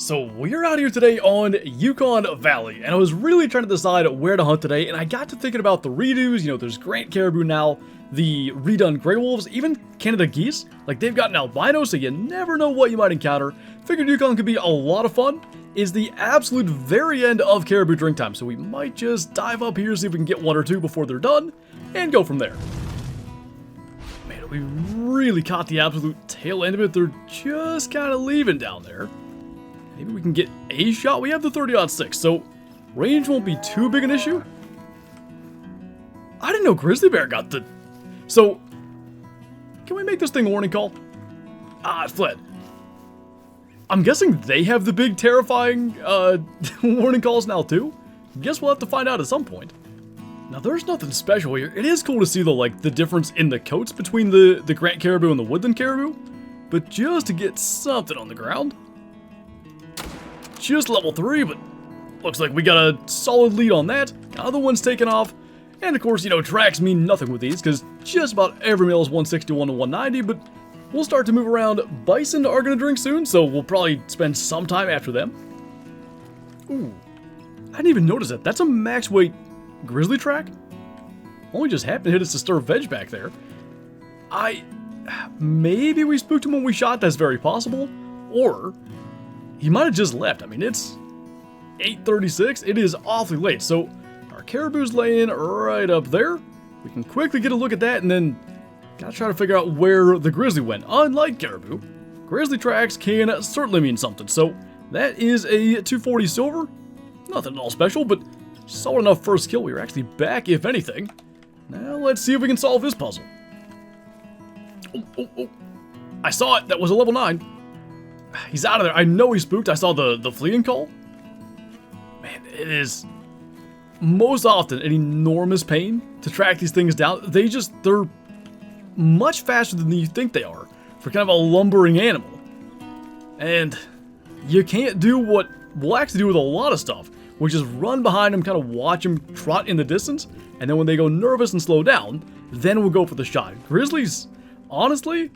So we're out here today on Yukon Valley, and I was really trying to decide where to hunt today, and I got to thinking about the redos. You know, there's Grant caribou now, the redone gray wolves, even Canada geese. Like, they've got an albino, so you never know what you might encounter. Figured Yukon could be a lot of fun. Is the absolute very end of caribou drink time, so we might just dive up here, see if we can get one or two before they're done, and go from there. Man, we really caught the absolute tail end of it. They're just kind of leaving down there. Maybe we can get a shot. We have the 30-06, so range won't be too big an issue. I didn't know grizzly bear got the... So, can we make this thing a warning call? Ah, it fled. I'm guessing they have the big, terrifying warning calls now, too. Guess we'll have to find out at some point. Now, there's nothing special here. It is cool to see, though, like, the difference in the coats between the Grant caribou and the woodland caribou. But just to get something on the ground... Just level 3, but looks like we got a solid lead on that. Other one's taken off. And of course, you know, tracks mean nothing with these, because just about every male is 161 to 190, but we'll start to move around. Bison are going to drink soon, so we'll probably spend some time after them. Ooh, I didn't even notice that. That's a max weight grizzly track. Only just happened to hit us to stir veg back there. Maybe we spooked him when we shot, that's very possible. Or... he might have just left. I mean, it's 8:36. It is awfully late. So our caribou's laying right up there. We can quickly get a look at that and then gotta try to figure out where the grizzly went. Unlike caribou, grizzly tracks can certainly mean something. So that is a 240 silver. Nothing at all special, but solid enough first kill. We were actually back, if anything. Now let's see if we can solve this puzzle. Oh. I saw it. That was a level 9. He's out of there. I know he's spooked. I saw the fleeing call. Man, it is most often an enormous pain to track these things down. They're much faster than you think they are for kind of a lumbering animal. And you can't do what we'll actually do with a lot of stuff, which is run behind them, kind of watch them trot in the distance, and then when they go nervous and slow down, then we'll go for the shot. Grizzlies, honestly,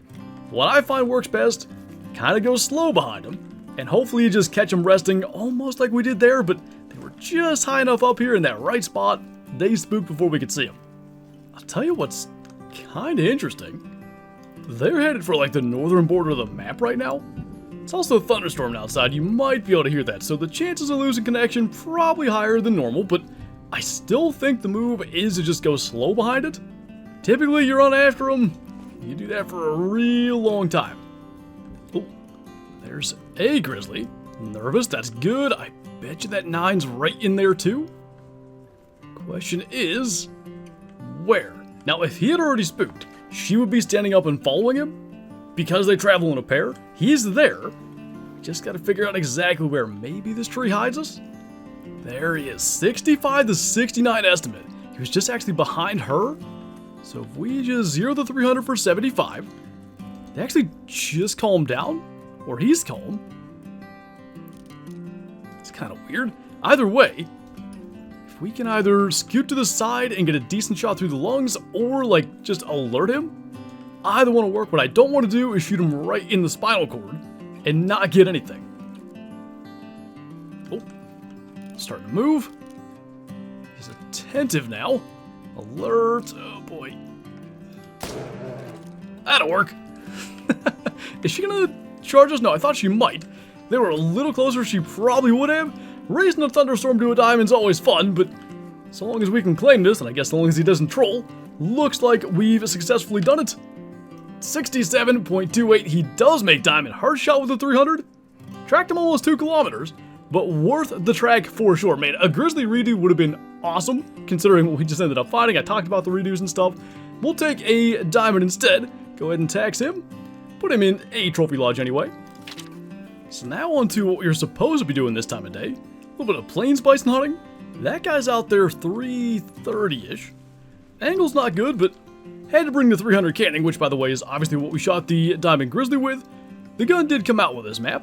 what I find works best, kind of go slow behind them, and hopefully you just catch them resting almost like we did there, but they were just high enough up here in that right spot, they spooked before we could see them. I'll tell you what's kind of interesting. They're headed for like the northern border of the map right now. It's also thunderstorming outside, you might be able to hear that, so the chances of losing connection probably higher than normal, but I still think the move is to just go slow behind it. Typically you run after them, you do that for a real long time. There's a grizzly. Nervous, that's good. I bet you that 9's right in there too. Question is, where? Now, if he had already spooked, she would be standing up and following him. Because they travel in a pair, he's there. Just gotta figure out exactly where. Maybe this tree hides us? There he is, 65 to 69 estimate. He was just actually behind her. So if we just zero the 300 for 75, they actually just calm down. Or he's calm. It's kind of weird. Either way, if we can either scoot to the side and get a decent shot through the lungs, or like just alert him, either one will work. What I don't want to do is shoot him right in the spinal cord and not get anything. Oh, starting to move. He's attentive now. Alert. Oh boy. That'll work. Is she gonna charge us? No, I thought she might. They were a little closer, she probably would have. Raising a thunderstorm to a diamond's always fun, but so long as we can claim this, and I guess so long as he doesn't troll, looks like we've successfully done it. 67.28, he does make diamond. Hard shot with the 300. Tracked him almost 2 kilometers, but worth the track for sure. Man, a grizzly redo would have been awesome, considering what we just ended up fighting. I talked about the redos and stuff. We'll take a diamond instead. Go ahead and tax him. Put him in a trophy lodge anyway. So now on to what you're supposed to be doing this time of day. A little bit of plains bison hunting. That guy's out there 330-ish. Angle's not good, but had to bring the 300 canning, which by the way is obviously what we shot the diamond grizzly with. The gun did come out with this map.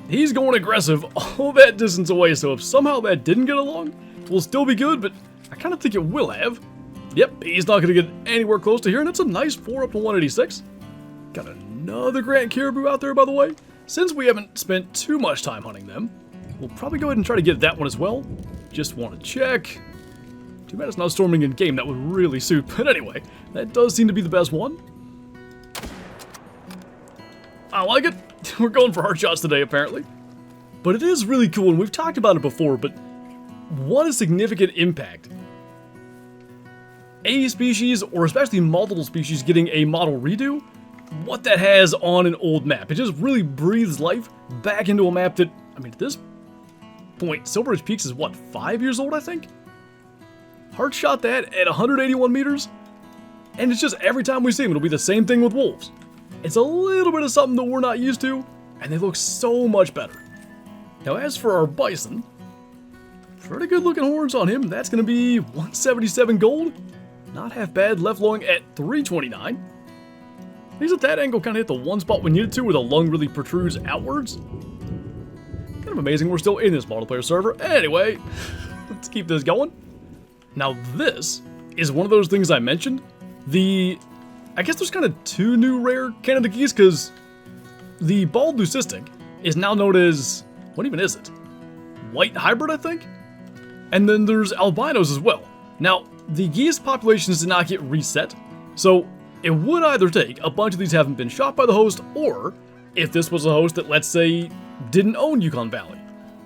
He's going aggressive all that distance away, so if somehow that didn't get along, we'll still be good, but I kind of think it will have. Yep, he's not going to get anywhere close to here, and it's a nice 4 up to 186. Got another Grant caribou out there, by the way. since we haven't spent too much time hunting them, we'll probably go ahead and try to get that one as well. Just want to check. Too bad it's not storming in game. That would really suit. But anyway, that does seem to be the best one. I like it. We're going for hard shots today, apparently. But it is really cool, and we've talked about it before, but what a significant impact a species, or especially multiple species, getting a model redo, what that has on an old map. It just really breathes life back into a map that, I mean, at this point, Silver Ridge Peaks is what, 5 years old, I think? Hard shot that at 181 meters, and it's just every time we see them, it'll be the same thing with wolves. It's a little bit of something that we're not used to, and they look so much better. Now, as for our bison, pretty good looking horns on him. That's going to be 177 gold. Not half bad, left lung at 329. He's at that angle, kind of hit the one spot we needed to, where the lung really protrudes outwards. Kind of amazing we're still in this multiplayer server. Anyway, let's keep this going. Now this is one of those things I mentioned. I guess there's kind of two new rare Canada geese, because the bald leucistic is now known as, what even is it? White hybrid, I think? And then there's albinos as well. Now, the geese populations did not get reset, so it would either take a bunch of these haven't been shot by the host, or if this was a host that, let's say, didn't own Yukon Valley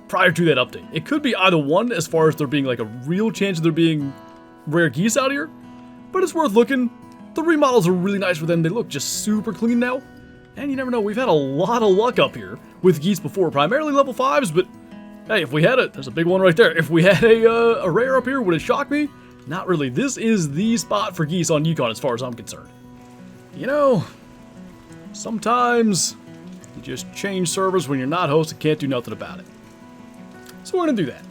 prior to that update. It could be either one, as far as there being like a real chance of there being rare geese out here, but it's worth looking. The remodels are really nice for them. They look just super clean now, and you never know, we've had a lot of luck up here with geese before, primarily level 5s, but hey, if we had it, there's a big one right there. If we had a rare up here, would it shock me? Not really. This is the spot for geese on Yukon as far as I'm concerned. You know, sometimes you just change servers when you're not host and can't do nothing about it. So we're gonna do that.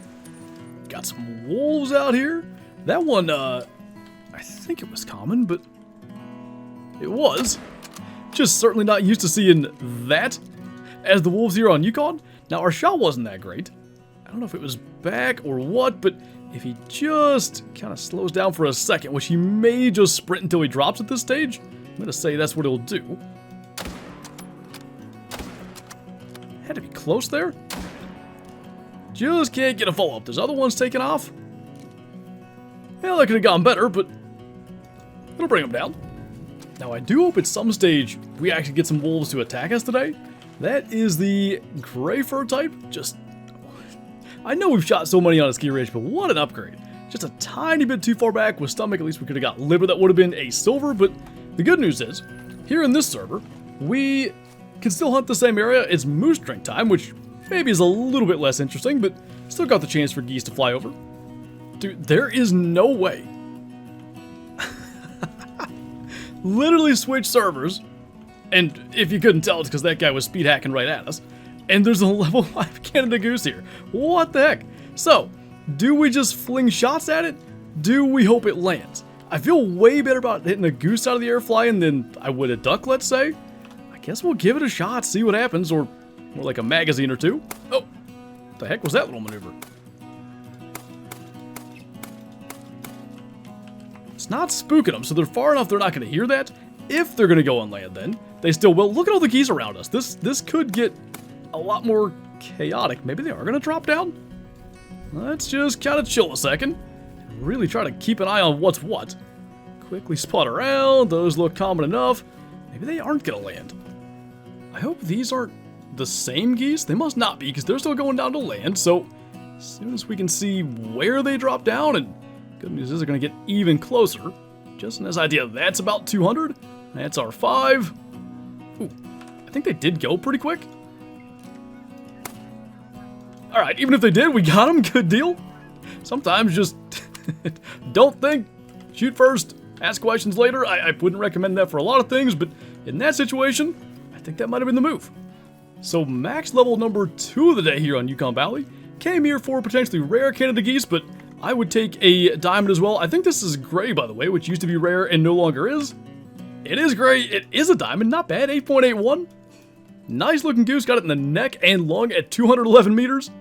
Got some wolves out here. That one, I think it was common, but it was. Just certainly not used to seeing that as the wolves here on Yukon. Now, our shot wasn't that great. I don't know if it was back or what, but if he just kind of slows down for a second, which he may just sprint until he drops at this stage, I'm going to say that's what he'll do. Had to be close there. Just can't get a follow-up. There's other ones taking off. Well, that could have gone better, but it'll bring him down. Now, I do hope at some stage we actually get some wolves to attack us today. That is the gray fur type. Just, I know we've shot so many on a ski ridge, but what an upgrade. Just a tiny bit too far back with stomach. At least we could have got liver. That would have been a silver, but the good news is, here in this server, we can still hunt the same area. It's moose drink time, which maybe is a little bit less interesting, but still got the chance for geese to fly over. Dude, there is no way. Literally switch servers. And if you couldn't tell, it's because that guy was speed hacking right at us. And there's a level 5 Canada goose here. What the heck? So, do we just fling shots at it? Do we hope it lands? I feel way better about hitting a goose out of the air flying than I would a duck, let's say. I guess we'll give it a shot, see what happens, or more like a magazine or two. Oh, what the heck was that little maneuver? It's not spooking them, so they're far enough they're not going to hear that. If they're going to go on land, then they still will. Look at all the geese around us. This could get a lot more chaotic. Maybe they are going to drop down. Let's just kind of chill a second. Really try to keep an eye on what's what. Quickly spot around. Those look common enough. Maybe they aren't going to land. I hope these aren't the same geese. They must not be, because they're still going down to land. So as soon as we can see where they drop down, and good news is they're going to get even closer. Just an idea, that's about 200. That's our 5. Ooh, I think they did go pretty quick. Alright, even if they did, we got them. Good deal. Sometimes just don't think, shoot first, ask questions later. I wouldn't recommend that for a lot of things, but in that situation, I think that might have been the move. So max level number 2 of the day here on Yukon Valley. Came here for potentially rare Canada geese, but I would take a diamond as well. I think this is gray, by the way, which used to be rare and no longer is. It is gray. It is a diamond. Not bad. 8.81. Nice looking goose. Got it in the neck and lung at 211 meters.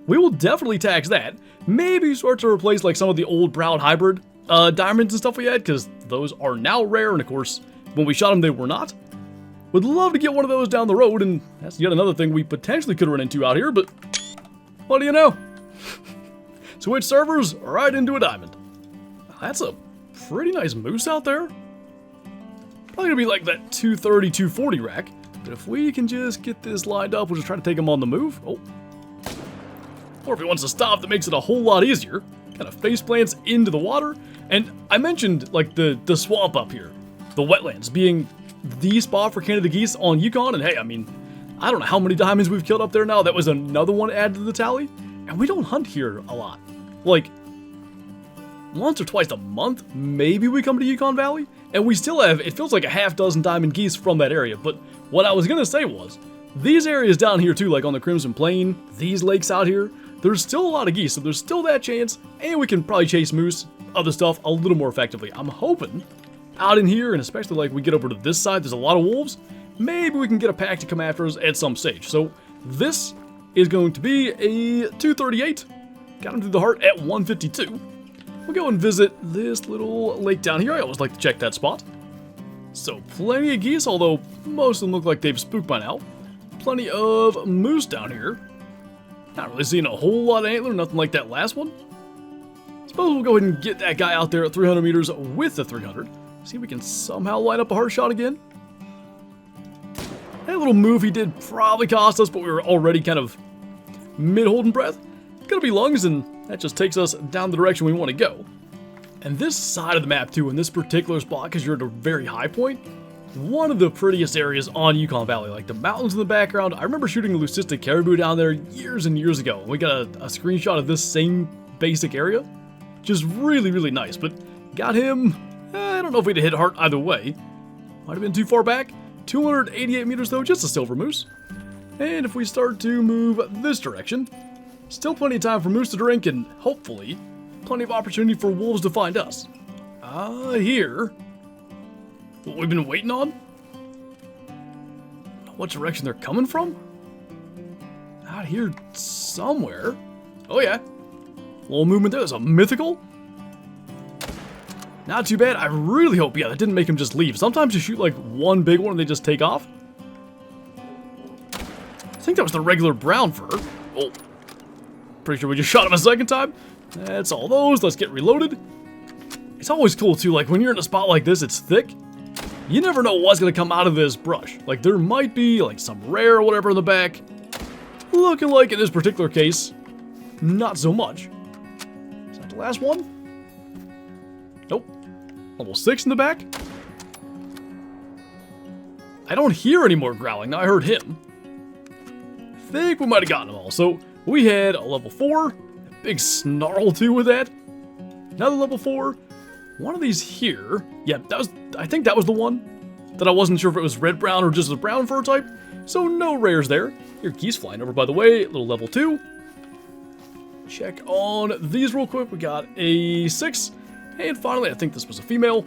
We will definitely tax that. Maybe start to replace like some of the old brown hybrid diamonds and stuff we had, because those are now rare. And of course, when we shot them, they were not. Would love to get one of those down the road, and that's yet another thing we potentially could run into out here, but what do you know? Switch servers right into a diamond. That's a pretty nice moose out there. Probably gonna be like that 230, 240 rack, but if we can just get this lined up, we'll just try to take him on the move. Oh. Or if he wants to stop, that makes it a whole lot easier. Kind of face plants into the water, and I mentioned like the swamp up here, the wetlands being the spot for Canada geese on Yukon, and hey, I mean, I don't know how many diamonds we've killed up there now. That was another one added to the tally, and we don't hunt here a lot. Like, once or twice a month, maybe we come to Yukon Valley, and we still have, it feels like a half dozen diamond geese from that area, but what I was gonna say was, these areas down here too, like on the Crimson Plain, these lakes out here, there's still a lot of geese, so there's still that chance, and we can probably chase moose, other stuff, a little more effectively. I'm hoping out in here, and especially like we get over to this side, there's a lot of wolves, maybe we can get a pack to come after us at some stage. So this is going to be a 238, got him through the heart at 152. We'll go and visit this little lake down here. I always like to check that spot. So plenty of geese, although most of them look like they've spooked by now. Plenty of moose down here. Not really seeing a whole lot of antler, nothing like that last one. Suppose we'll go ahead and get that guy out there at 300 meters with the 300. See if we can somehow line up a heart shot again. That little move he did probably cost us, but we were already kind of mid-holding breath. Gonna be lungs, and that just takes us down the direction we want to go. And this side of the map too, in this particular spot, because you're at a very high point, one of the prettiest areas on Yukon Valley, like the mountains in the background. I remember shooting a leucistic caribou down there years and years ago. We got a screenshot of this same basic area. Just really, really nice, but got him, I don't know if we'd have hit heart either way. Might have been too far back. 288 meters though, just a silver moose. And if we start to move this direction, still plenty of time for moose to drink, and hopefully plenty of opportunity for wolves to find us. Here, what we've been waiting on? What direction they're coming from? Out here somewhere. Oh yeah, a little movement there. There's a mythical. Not too bad. I really hope, yeah, that didn't make him just leave. Sometimes you shoot like one big one and they just take off. I think that was the regular brown fur. Oh, pretty sure we just shot him a second time. That's all those. Let's get reloaded. It's always cool too, like when you're in a spot like this, it's thick. You never know what's gonna come out of this brush. Like there might be like some rare or whatever in the back. Looking like in this particular case, not so much. Is that the last one? Nope. Level 6 in the back. I don't hear any more growling. Now I heard him. I think we might have gotten them all. So we had a level 4, a big snarl too with that. Another level 4. One of these here. Yeah, that was, I think that was the one that I wasn't sure if it was red brown or just a brown fur type. So no rares there. Your geese flying over, by the way. Little level 2. Check on these real quick. We got a 6. And finally, I think this was a female.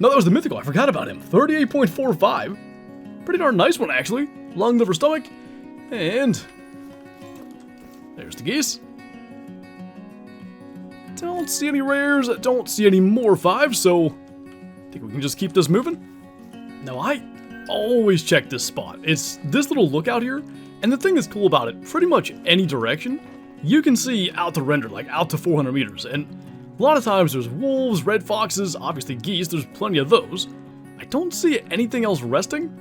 No, that was the mythical. I forgot about him. 38.45. Pretty darn nice one, actually. Lung, liver, stomach. And there's the geese. Don't see any rares. Don't see any more 5s, so I think we can just keep this moving. Now, I always check this spot. It's this little lookout here. And the thing that's cool about it, pretty much any direction, you can see out to render, like out to 400 meters. And a lot of times there's wolves, red foxes, obviously geese, there's plenty of those. I don't see anything else resting.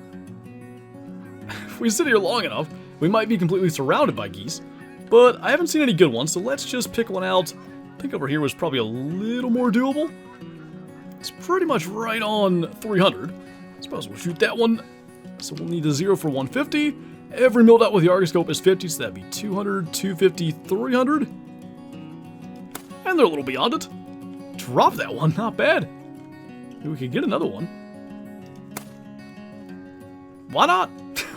If we sit here long enough, we might be completely surrounded by geese, but I haven't seen any good ones, so let's just pick one out. I think over here was probably a little more doable. It's pretty much right on 300. I suppose we'll shoot that one. So we'll need a 0 for 150. Every milled out with the Argoscope is 50, so that'd be 200, 250, 300. And they're a little beyond it. Drop that one, not bad. Maybe we could get another one. Why not?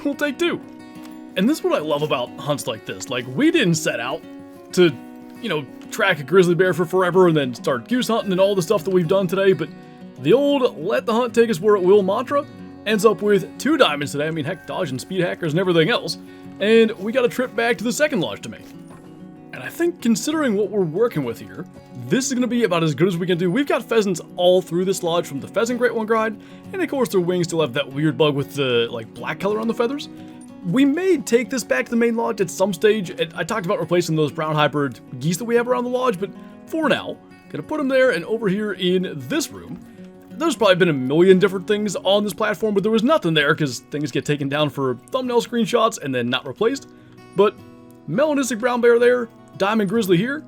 We'll take 2. And this is what I love about hunts like this. Like, we didn't set out to, you know, track a grizzly bear for forever and then start goose hunting and all the stuff that we've done today, but the old let the hunt take us where it will mantra ends up with 2 diamonds today. I mean, heck, dodging speed hackers and everything else. And we got a trip back to the second lodge to make. And And I think considering what we're working with here, this is going to be about as good as we can do. We've got pheasants all through this lodge from the pheasant Great One Guide, and of course their wings still have that weird bug with the like black color on the feathers. We may take this back to the main lodge at some stage. I talked about replacing those brown hybrid geese that we have around the lodge, but for now, gonna put them there. And over here in this room, there's probably been a million different things on this platform, but there was nothing there because things get taken down for thumbnail screenshots and then not replaced. But melanistic brown bear there, diamond grizzly here,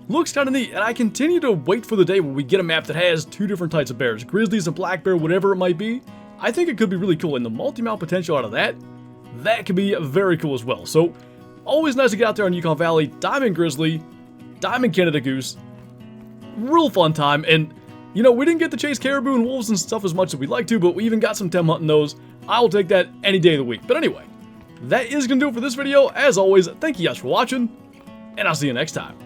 looks kind of neat. And I continue to wait for the day when we get a map that has two different types of bears, grizzlies and black bear, whatever it might be. I think it could be really cool, and the multi-mount potential out of that could be very cool as well. So always nice to get out there on Yukon Valley. Diamond grizzly, diamond Canada goose, real fun time. And you know, we didn't get to chase caribou and wolves and stuff as much as we'd like to, but we even got some tem hunting those. I'll take that any day of the week. But anyway, that is gonna do it for this video. As always, thank you guys for watching, and I'll see you next time.